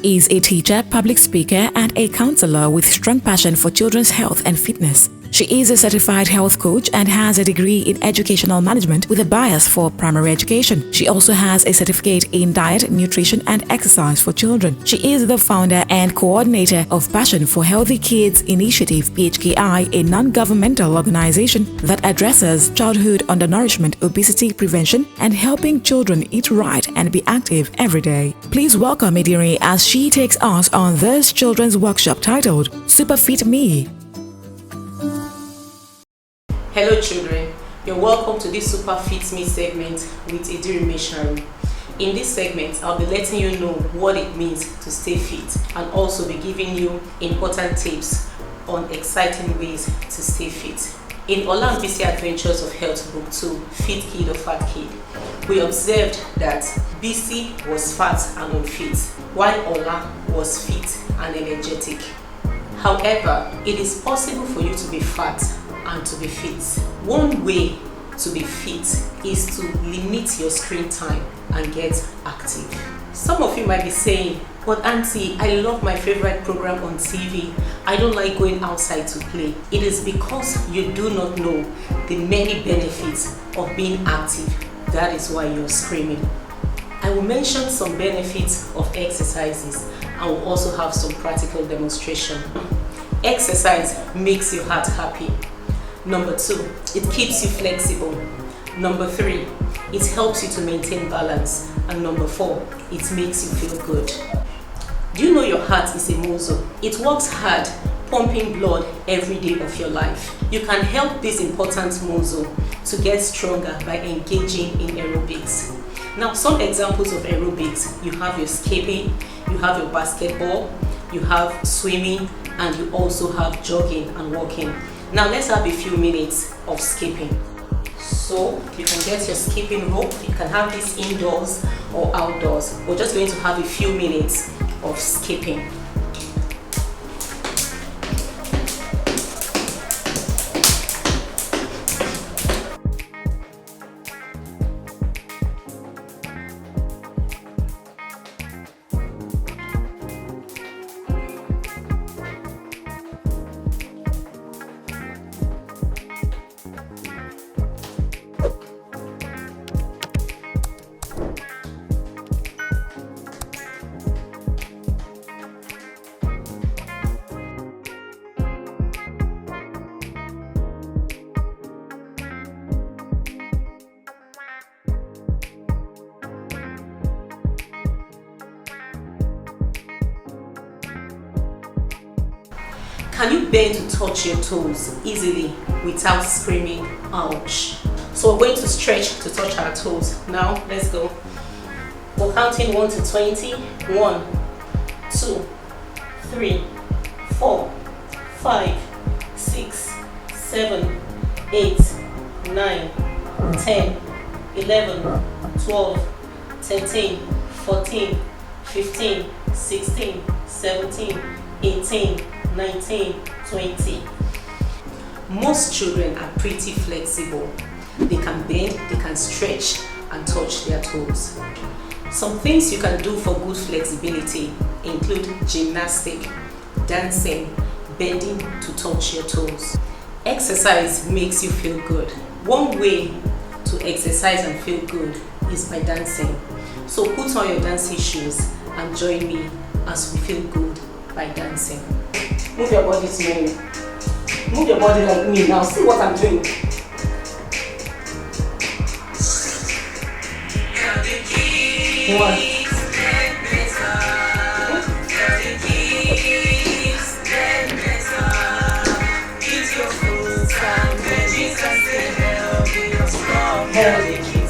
is a teacher, public speaker, and a counselor with strong passion for children's health and fitness. She is a certified health coach and has a degree in educational management with a bias for primary education. She also has a certificate in diet, nutrition, and exercise for children. She is the founder and coordinator of Passion for Healthy Kids Initiative (PHKI), a non-governmental organization that addresses childhood undernourishment, obesity prevention, and helping children eat right and be active every day. Please welcome Edirin as she takes us on this children's workshop titled Super Fit Me. Hello children, you're welcome to this Super Fit Me segment with Edirin Metseagharun. In this segment, I'll be letting you know what it means to stay fit and also be giving you important tips on exciting ways to stay fit. In BC Adventures of Health Book 2, Fit Kid or Fat Kid, we observed that BC was fat and unfit, while Ola was fit and energetic. However, it is possible for you to be fat and to be fit. One way to be fit is to limit your screen time and get active. Some of you might be saying, but auntie, I love my favorite program on TV. I don't like going outside to play. It is because you do not know the many benefits of being active. That is why you're screaming. I will mention some benefits of exercises and will also have some practical demonstration. Exercise makes your heart happy. Number 2, it keeps you flexible. Number 3, it helps you to maintain balance. And number 4, it makes you feel good. Do you know your heart is a muscle? It works hard, pumping blood every day of your life. You can help this important muscle to get stronger by engaging in aerobics. Now, some examples of aerobics: you have your skipping, you have your basketball, you have swimming, and you also have jogging and walking. Now let's have a few minutes of skipping. So you can get your skipping rope. You can have this indoors or outdoors. We're just going to have a few minutes of skipping. Can you bend to touch your toes easily without screaming, ouch? So we're going to stretch to touch our toes. Now, let's go. We're counting 1 to 20. 1, 2, 3, 4, 5, 6, 7, 8, 9, 10, 11, 12, 13, 14, 15, 16, 17, 18, 19, 20. Most children are pretty flexible. They can bend, they can stretch and touch their toes. Some things you can do for good flexibility include gymnastics, dancing, bending to touch your toes. Exercise makes you feel good. One way to exercise and feel good is by dancing. So put on your dancing shoes and join me as we feel good by dancing. Move your body to me. Move your body like me. Now see what I'm doing. One. Healthy.